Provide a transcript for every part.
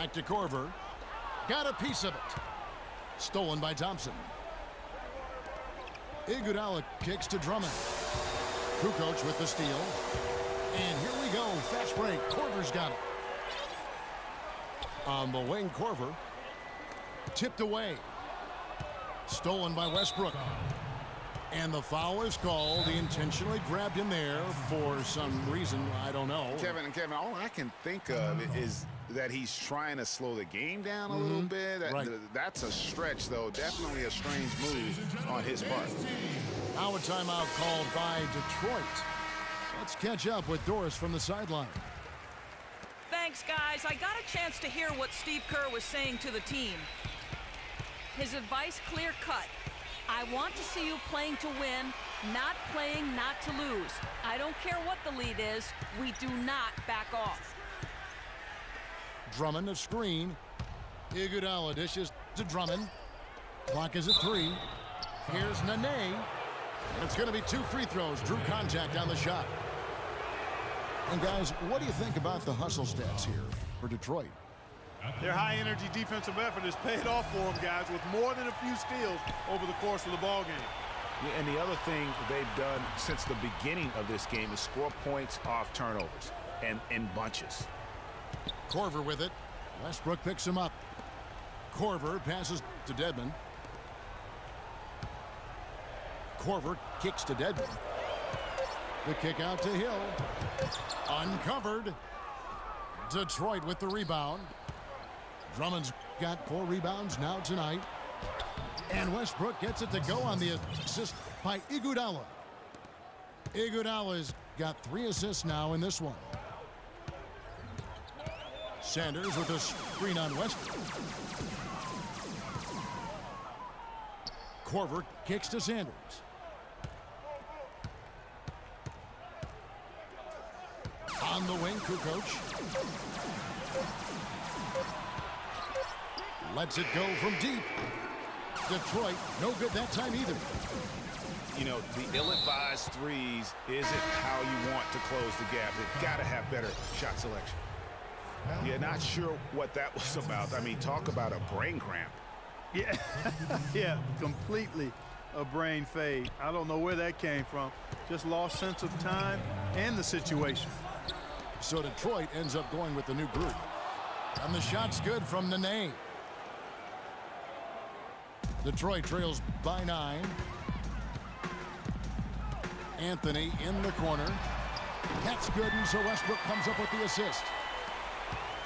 Back to Korver. Got a piece of it. Stolen by Thompson. Iguodala kicks to Drummond. Kukoc with the steal. And here we go. Fast break. Korver's got it. On the wing, Korver. Tipped away. Stolen by Westbrook. And the foul is called. He intentionally grabbed him there for some reason. I don't know. Kevin, all I can think of is that he's trying to slow the game down a little bit. That's a stretch, though. Definitely a strange move on his part. Now a timeout called by Detroit. Let's catch up with Doris from the sideline. Thanks, guys. I got a chance to hear what Steve Kerr was saying to the team. His advice clear-cut. I want to see you playing to win, not playing not to lose. I don't care what the lead is. We do not back off. Drummond a screen. Iguodala dishes to Drummond. Clock is at 3. Here's Nene. And it's going to be 2 free throws. Drew contact on the shot. And guys, what do you think about the hustle stats here for Detroit? Their high-energy defensive effort has paid off for them, guys, with more than a few steals over the course of the ballgame. Yeah, and the other thing they've done since the beginning of this game is score points off turnovers and in bunches. Korver with it. Westbrook picks him up. Korver passes to Dedmon. Korver kicks to Dedmon. The kick out to Hill. Uncovered. Detroit with the rebound. Drummond's got 4 rebounds now tonight. And Westbrook gets it to go on the assist by Iguodala. Iguodala's got 3 assists now in this one. Sanders with a screen on Westbrook. Korver kicks to Sanders. On the wing, Kukoc. Lets it go from deep. Detroit, no good that time either. You know, the ill-advised threes isn't how you want to close the gap. They've got to have better shot selection. Yeah, not sure what that was about. I mean, talk about a brain cramp. Yeah, yeah, completely a brain fade. I don't know where that came from. Just lost sense of time and the situation. So Detroit ends up going with the new group. And the shot's good from Nene. Detroit trails by 9. Anthony in the corner. That's good, and so Westbrook comes up with the assist.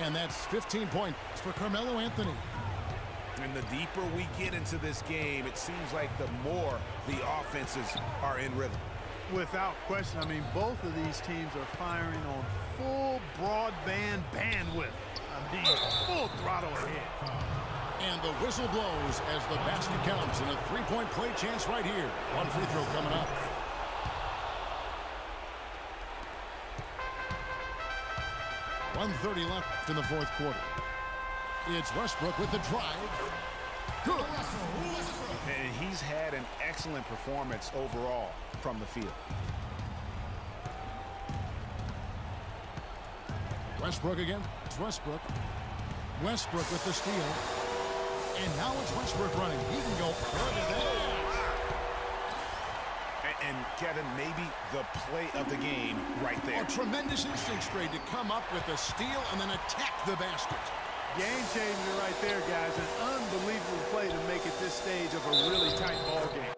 And that's 15 points for Carmelo Anthony. And the deeper we get into this game, it seems like the more the offenses are in rhythm. Without question. I mean, both of these teams are firing on full broadband bandwidth. I mean, full throttle ahead. And the whistle blows as the basket counts, and a 3-point play chance right here. 1 free throw coming up. .130 left in the 4th quarter. It's Westbrook with the drive. Good. And he's had an excellent performance overall from the field. Westbrook again. It's Westbrook. Westbrook with the steal. And now it's Westbrook running. He can go further there. And Kevin, maybe the play of the game right there. A tremendous instinct trade to come up with a steal and then attack the basket. Game changer right there, guys. An unbelievable play to make it this stage of a really tight ball game.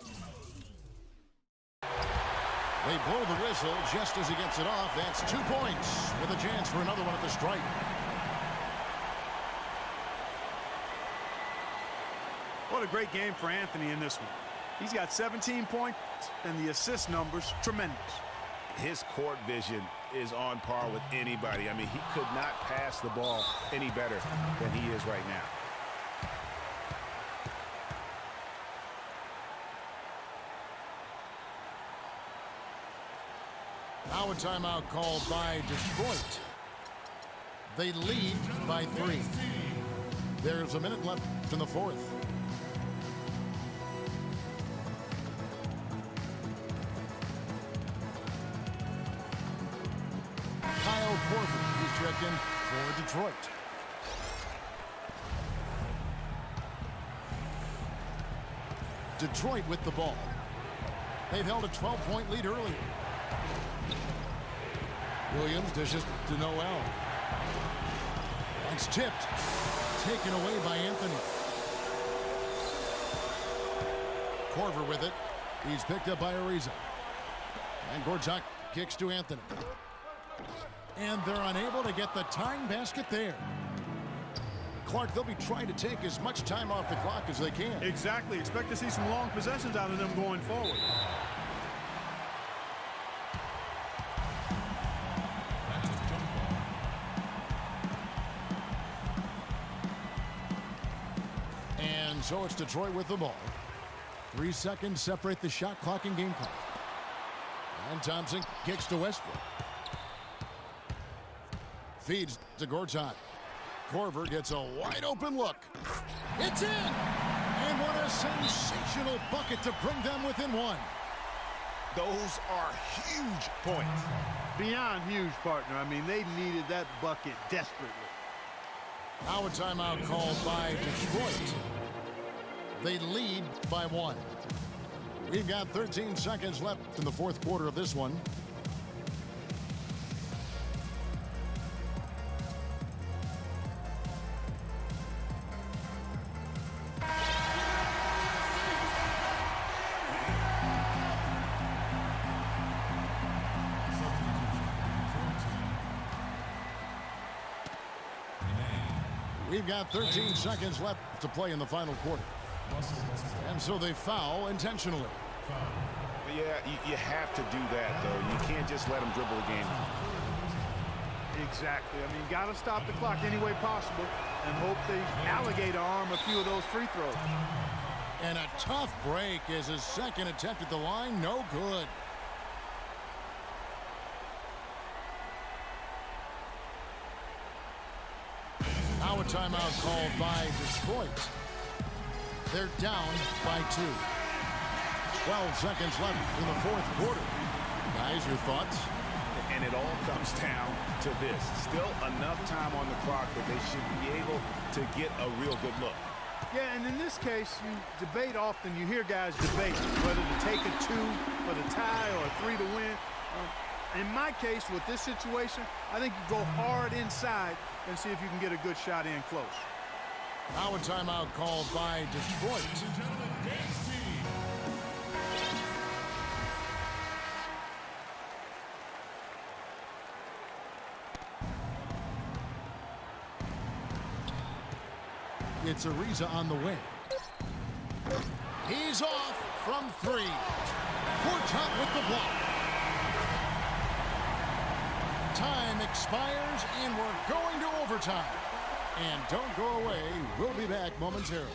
They blow the whistle just as he gets it off. That's 2 points with a chance for another one at the stripe. What a great game for Anthony in this one. He's got 17 points, and the assist numbers, tremendous. His court vision is on par with anybody. I mean, he could not pass the ball any better than he is right now. Now a timeout called by Detroit. They lead by 3. There's a minute left in the 4th. Kyle Korver, he's checked in for Detroit. Detroit with the ball. They've held a 12-point lead earlier. Williams dishes to Noel. It's tipped. Taken away by Anthony. Korver with it. He's picked up by Ariza. And Gortat kicks to Anthony. And they're unable to get the tying basket there. Clark, they'll be trying to take as much time off the clock as they can. Exactly. Expect to see some long possessions out of them going forward. And so it's Detroit with the ball. 3 seconds separate the shot clock and game clock. And Thompson kicks to Westbrook. Feeds to Gortat. Korver gets a wide open look. It's in! And what a sensational bucket to bring them within one. Those are huge points. Beyond huge, partner. I mean, they needed that bucket desperately. Now a timeout called by Detroit. They lead by 1. We've got 13 seconds left in the fourth quarter of this one. We've got 13 seconds left to play in the final quarter. And so they foul intentionally. Yeah, you have to do that, though. You can't just let them dribble the game. Exactly. I mean, got to stop the clock any way possible and hope they alligator arm a few of those free throws. And a tough break as his second attempt at the line, no good. Now a timeout called by Detroit. They're down by 2. 12 seconds left in the fourth quarter. Guys, your thoughts? And it all comes down to this. Still enough time on the clock that they should be able to get a real good look. Yeah, and in this case, you debate often. You hear guys debate whether to take a 2 for the tie or a 3 to win. In my case, with this situation, I think you go hard inside and see if you can get a good shot in close. Now a timeout called by Detroit. It's Ariza on the wing. He's off from 3. Gortat with the block. Time expires, and we're going to overtime. And don't go away. We'll be back momentarily.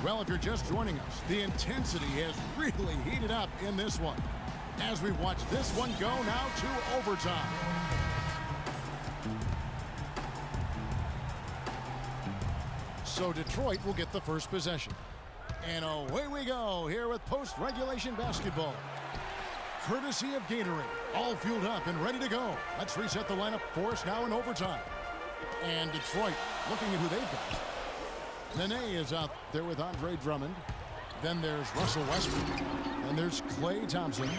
Well, if you're just joining us, the intensity has really heated up in this one. As we watch this one go now to overtime. So Detroit will get the first possession. And away we go here with post-regulation basketball. Courtesy of Gatorade. All fueled up and ready to go. Let's reset the lineup for us now in overtime. And Detroit looking at who they've got. Nene is out there with Andre Drummond. Then there's Russell Westbrook. And there's Klay Thompson.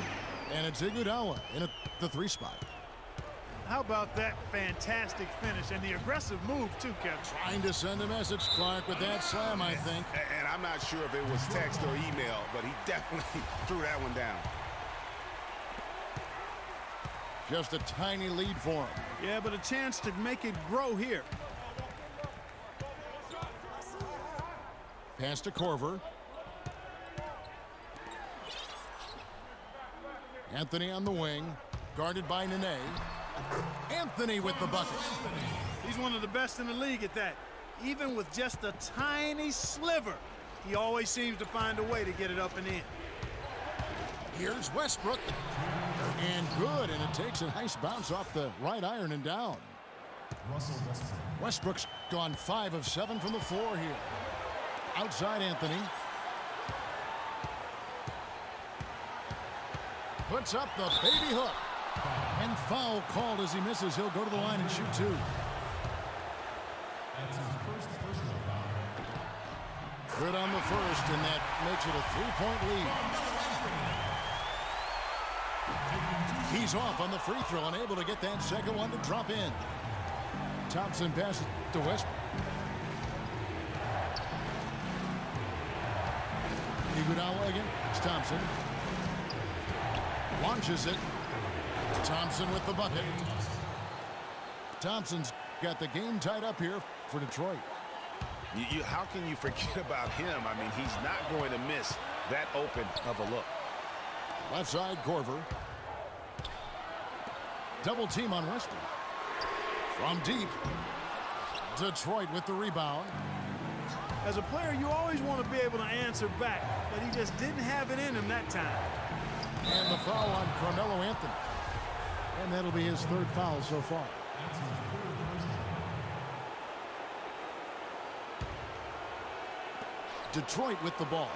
And it's Iguodala in the 3 spot. How about that fantastic finish and the aggressive move, too, Kevin? Trying to send a message, Clark, with that slam, I think. And I'm not sure if it was text or email, but he definitely threw that one down. Just a tiny lead for him. Yeah, but a chance to make it grow here. Pass to Korver. Anthony on the wing, guarded by Nene. Anthony with the bucket. He's one of the best in the league at that. Even with just a tiny sliver, he always seems to find a way to get it up and in. Here's Westbrook. And good, and it takes a nice bounce off the right iron and down. Westbrook's gone 5 of 7 from the floor here. Outside Anthony. Puts up the baby hook. And foul called as he misses. He'll go to the line and shoot two. That's his first personal foul. Good on the first, and that makes it a 3-point lead. He's off on the free throw and able to get that second one to drop in. Thompson passes to Westbrook. Iguodala again. It's Thompson. Launches it. Thompson with the bucket. Thompson's got the game tied up here for Detroit. How can you forget about him? I mean, he's not going to miss that open of a look. Left side, Korver. Double team on Westbrook. From deep. Detroit with the rebound. As a player, you always want to be able to answer back, but he just didn't have it in him that time. And the foul on Carmelo Anthony. And that'll be his third foul so far. That's his third personal foul. Detroit with the ball.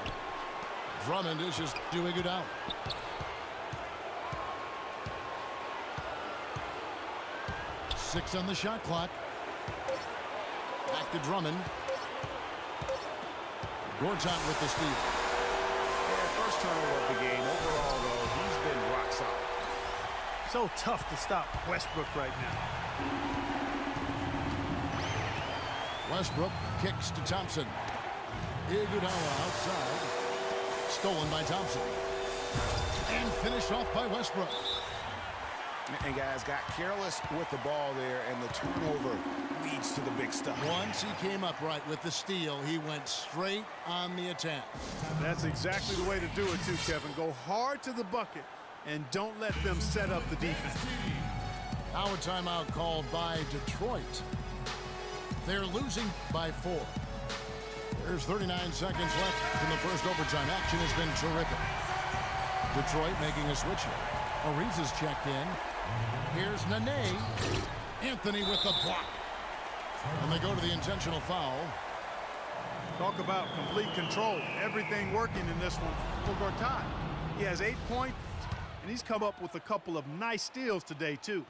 Drummond is just doing it out. Six on the shot clock. Back to Drummond. Gortat with the steal. Yeah, first turnover of the game. Overall, though, he's been rock solid. So tough to stop Westbrook right now. Westbrook kicks to Thompson. Iguodala outside. Stolen by Thompson. And finished off by Westbrook. And guys got careless with the ball there, and the turnover leads to the big stuff. Once he came upright with the steal, he went straight on the attack. That's exactly the way to do it too, Kevin. Go hard to the bucket and don't let them set up the defense. Now a timeout called by Detroit. They're losing by 4. There's 39 seconds left in the first overtime. Action has been terrific. Detroit making a switch here. Ariza's checked in. Here's Nene. Anthony with the block. And they go to the intentional foul. Talk about complete control. Everything working in this one for Gortat. He has 8 points, and he's come up with a couple of nice steals today, too.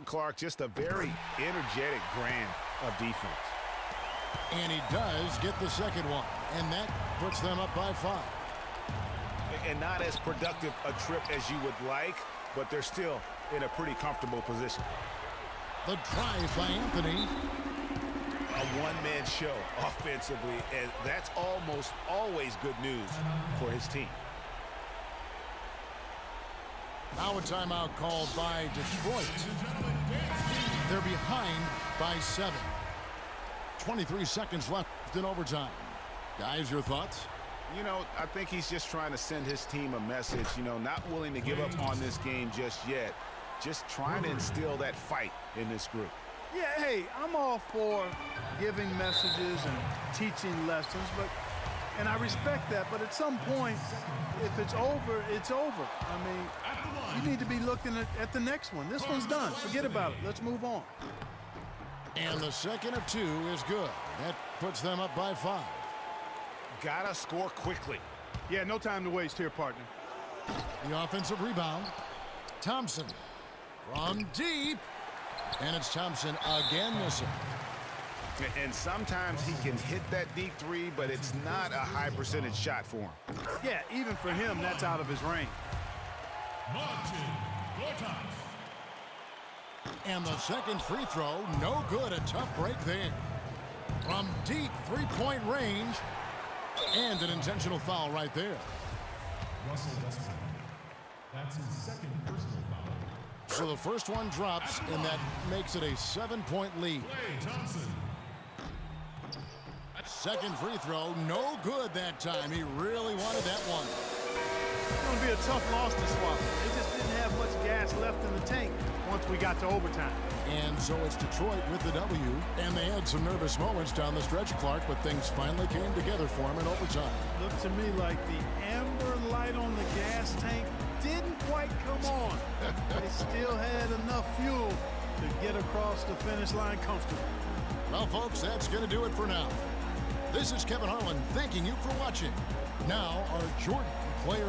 Clark, just a very energetic brand of defense. And he does get the second one. And that puts them up by 5. And not as productive a trip as you would like, but they're still in a pretty comfortable position. The drive by Anthony. A one-man show offensively, and that's almost always good news for his team. Now a timeout called by Detroit. They're behind by 7. 23 seconds left in overtime. Guys, your thoughts? You know, I think he's just trying to send his team a message, you know, not willing to give up on this game just yet. Just trying to instill that fight in this group. Yeah, hey, I'm all for giving messages and teaching lessons, and I respect that, but at some point, if it's over, it's over. I mean, you need to be looking at the next one. This one's done. Forget about it. Let's move on. And the second of 2 is good. That puts them up by 5. Gotta score quickly. Yeah, no time to waste here, partner. The offensive rebound. Thompson from deep. And it's Thompson again missing. And sometimes he can hit that deep three, but it's not a high percentage shot for him. Yeah, even for him, that's out of his range. Marcin Gortat. And the second free throw, no good. A tough break there. From deep 3-point range. And an intentional foul right there. Russell Westbrook. That's his second personal foul. So the first one drops, and that makes it a 7-point lead. Klay Thompson. Second free throw, no good that time. He really wanted that one. It's going to be a tough loss to swallow. They just didn't have much gas left in the tank once we got to overtime. And so it's Detroit with the W. And they had some nervous moments down the stretch, Clark, but things finally came together for them in overtime. Looked to me like the amber light on the gas tank didn't quite come on. They still had enough fuel to get across the finish line comfortably. Well, folks, that's going to do it for now. This is Kevin Harlan thanking you for watching. Now, our Jordan player